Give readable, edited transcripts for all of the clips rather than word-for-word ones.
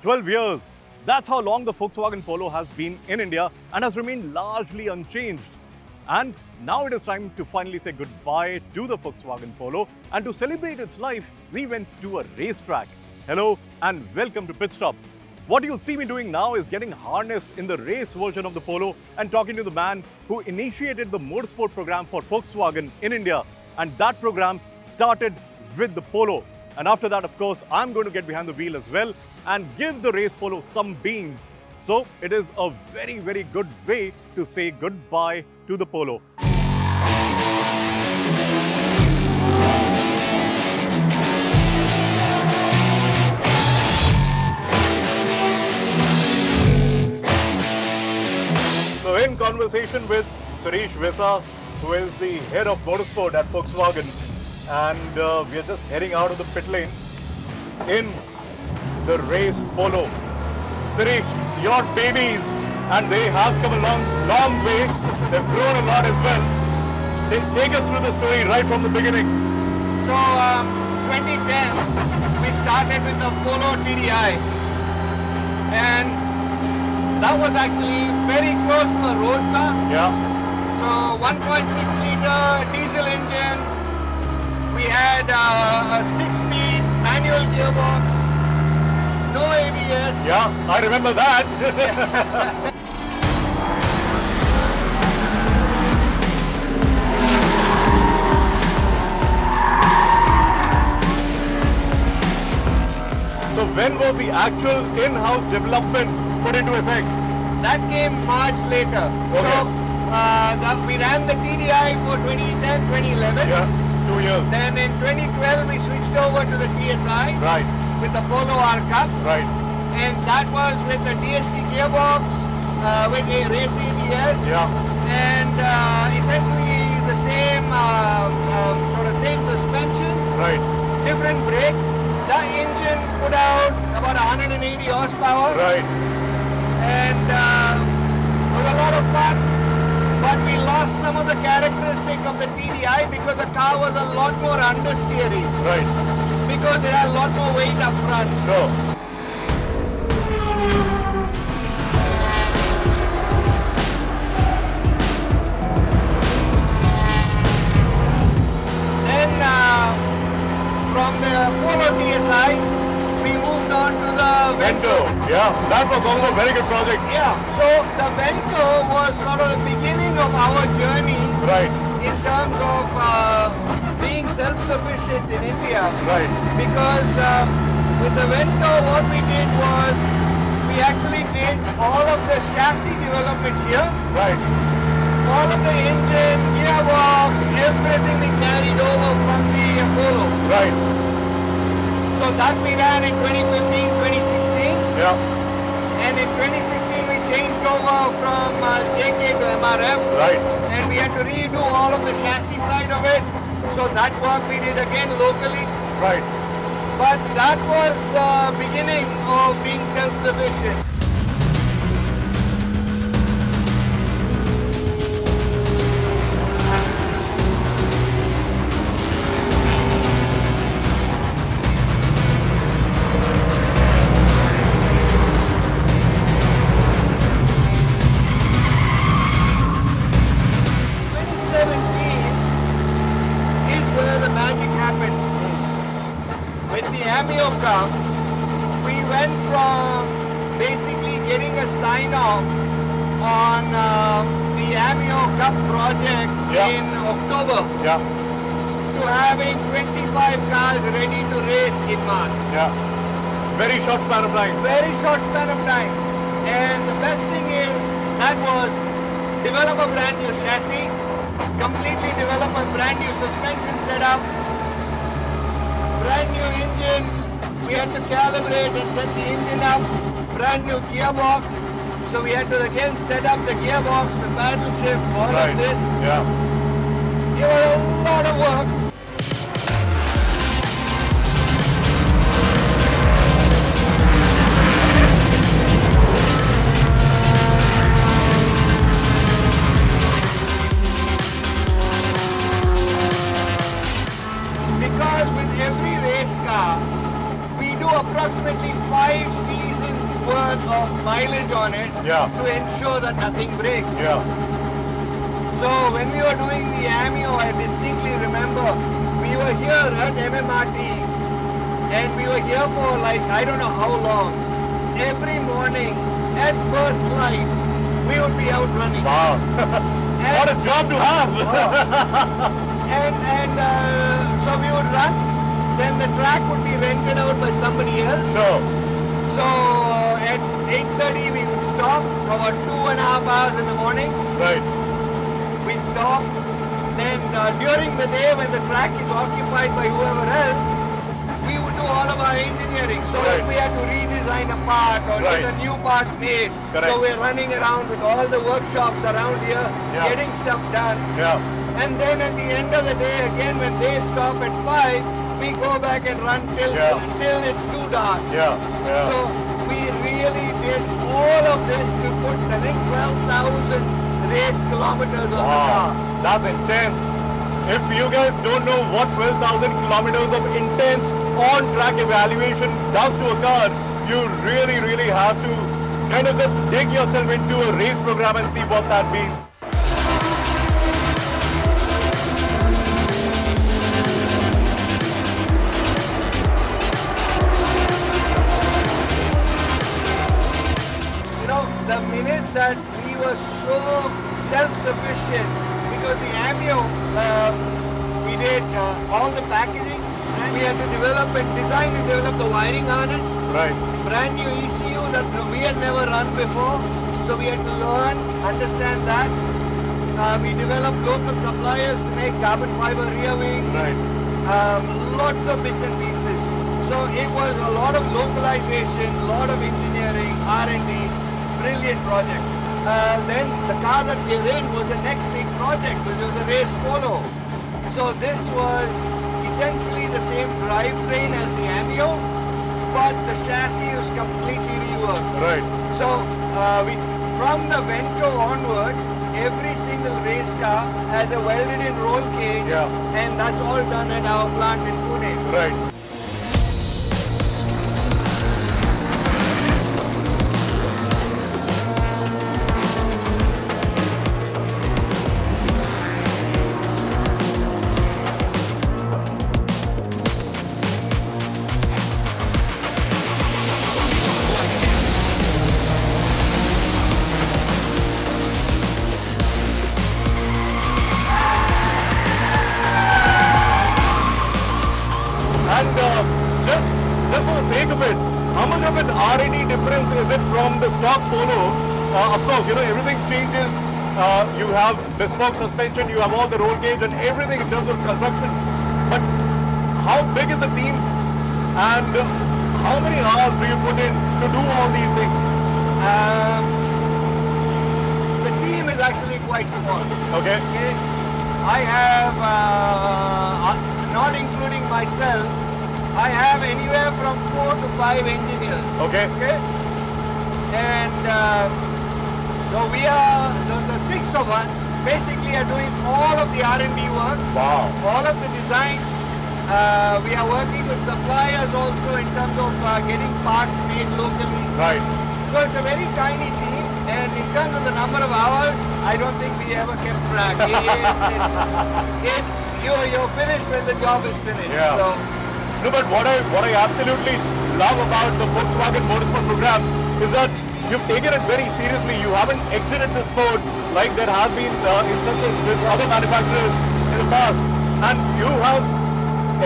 12 years. That's how long the Volkswagen Polo has been in India and has remained largely unchanged. And now it is time to finally say goodbye to the Volkswagen Polo, and to celebrate its life, we went to a racetrack. Hello and welcome to Pitstop. What you'll see me doing now is getting harnessed in the race version of the Polo and talking to the man who initiated the motorsport program for Volkswagen in India. And that program started with the Polo. And after that, of course, I'm going to get behind the wheel as well and give the race Polo some beans. So it is a very, very good way to say goodbye to the Polo. So in conversation with Sirish Vissa, who is the head of motorsport at Volkswagen, and we are just heading out of the pit lane in the race Polo. Sirish, your babies, and they have come a long way. They've grown a lot as well. Take us through the story right from the beginning. So, 2010, we started with the Polo TDI, and that was actually very close to a road car. Yeah. So, 1.6 liter diesel engine. We had a 6-speed manual gearbox, no ABS. Yeah, I remember that. So when was the actual in-house development put into effect? That came much later. Okay. So we ran the TDI for 2010, 2011. Yeah, 2 years. Then in 2012 we switched over to the TSI. Right. With the Polo R Cup. Right. And that was with the DSC gearbox, with a race ABS. Yeah. And essentially the same sort of same suspension. Right. Different brakes. The engine put out about 180 horsepower. Right. And it was a lot of fun. But we lost some of the characteristic of the TDI because the car was a lot more understeery. Right. Because there had a lot more weight up front. Sure. Then from the Polo TSI, we moved on to the Vento. Yeah, that was also a very good project. Yeah, so the Vento was sort of the beginning of our journey. Right. In terms of being self-sufficient in India. Right. Because with the Vento, what we did was we actually did all of the chassis development here. Right. All of the engine, gearbox, everything we carried over from the Polo. Right. So that we ran in 2015, 2016. Yeah. And in 2016 we changed over from JK to MRF. Right. And we had to redo all of the chassis side of it. So that work we did again locally. Right. But that was the beginning of being self-sufficient. We went from basically getting a sign-off on the AMIO Cup project in October to having 25 cars ready to race in March. Yeah. Very short span of time. Very short span of time. And the best thing is that was develop a brand new chassis, completely develop a brand new suspension setup, brand new engine. We had to calibrate and set the engine up, brand new gearbox. So we had to again set up the gearbox, the paddle shift, all of this. Yeah. It was a lot of work. approximately 5 seasons mileage on it to ensure that nothing breaks. So when we were doing the AMIO, I distinctly remember we were here at MMRT and we were here for like I don't know how long. Every morning at first light, we would be out running. Wow! What a job to have! So we would run, then the track would be rented out by somebody else. So at 8:30 we would stop, so about 2.5 hours in the morning. We stop, then during the day when the track is occupied by whoever else, we would do all of our engineering. So if we had to redesign a part or get a new part made, so we're running around with all the workshops around here, getting stuff done. And then at the end of the day, again when they stop at 5, we go back and run till it's too dark. So we really did all of this to put, I think, 12,000 race kilometers on the car. That's intense. If you guys don't know what 12,000 kilometers of intense on-track evaluation does to a car, you really have to kind of just dig yourself into a race program and see what that means. You know, the minute that we were so self-sufficient, because the AMIO, we did all the packaging, and we had to develop and design and develop the wiring harness. Brand new ECU that we had never run before, so we had to learn, understand that. We developed local suppliers to make carbon fiber rear wing. Lots of bits and pieces. So it was a lot of localization, a lot of engineering, R&D, brilliant project. Then the car that we're in was the next big project, which was the race Polo. So this was essentially the same drivetrain as the AMIO, but the chassis was completely reworked. So from the Vento onwards, every single race car has a welded-in roll cage, and that's all done at our plant in Pune. Just for the sake of it, how much of an R&D difference is it from the stock Polo? Of course, you know, everything changes. You have bespoke suspension, you have all the roll cage and everything in terms of construction. But how big is the team and how many hours do you put in to do all these things? The team is actually quite small. Okay. I have, not including myself, I have anywhere from 4 to 5 engineers. Okay. And so we are, the 6 of us basically are doing all of the R&D work. All of the design. We are working with suppliers also in terms of getting parts made locally. So it's a very tiny team, and in terms of the number of hours, I don't think we ever kept track. You're finished when the job is finished. So, no, but what I absolutely love about the Volkswagen Motorsport program is that you've taken it very seriously. You haven't exited the sport like there have been instances with other manufacturers in the past, and you have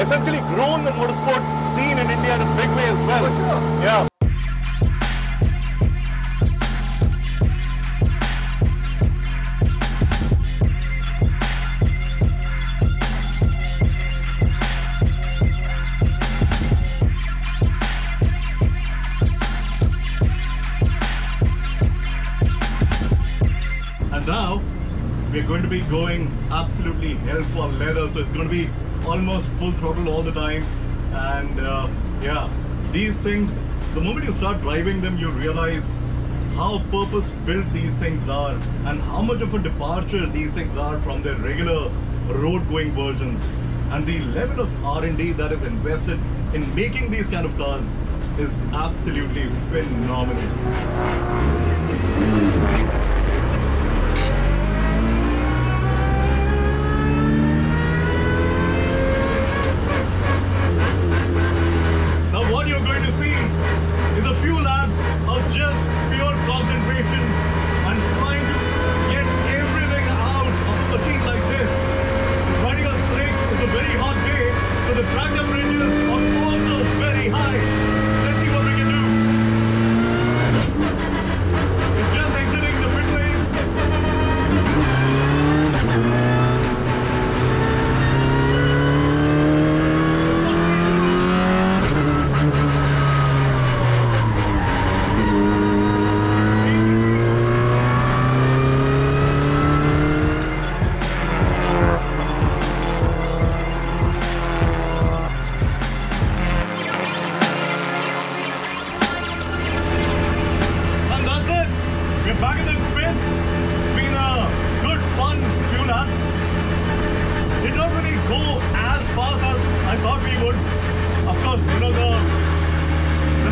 essentially grown the motorsport scene in India in a big way as well. For sure. Yeah. And now we're going to be going absolutely hell for leather, so it's going to be almost full throttle all the time. And yeah, these things, the moment you start driving them, you realize how purpose built these things are and how much of a departure these things are from their regular road going versions. And the level of R&D that is invested in making these kind of cars is absolutely phenomenal. Now what you're going to see is a few laps of just pure concentration and trying to get everything out of a machine like this. Riding on slicks, it's a very hot day, so the track temperatures are also very high. Let's see what we can do. It's just exiting the pit lane. Back in the pits. It's been a good fun few laps. It don't really go as fast as I thought we would. Of course, you know, the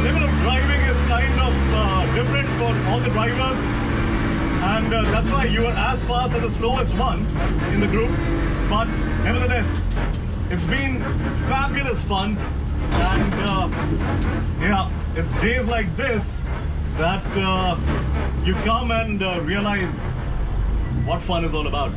level of driving is kind of different for all the drivers, and that's why you are as fast as the slowest one in the group. But nevertheless, it's been fabulous fun, and yeah, it's days like this that you come and realize what fun is all about.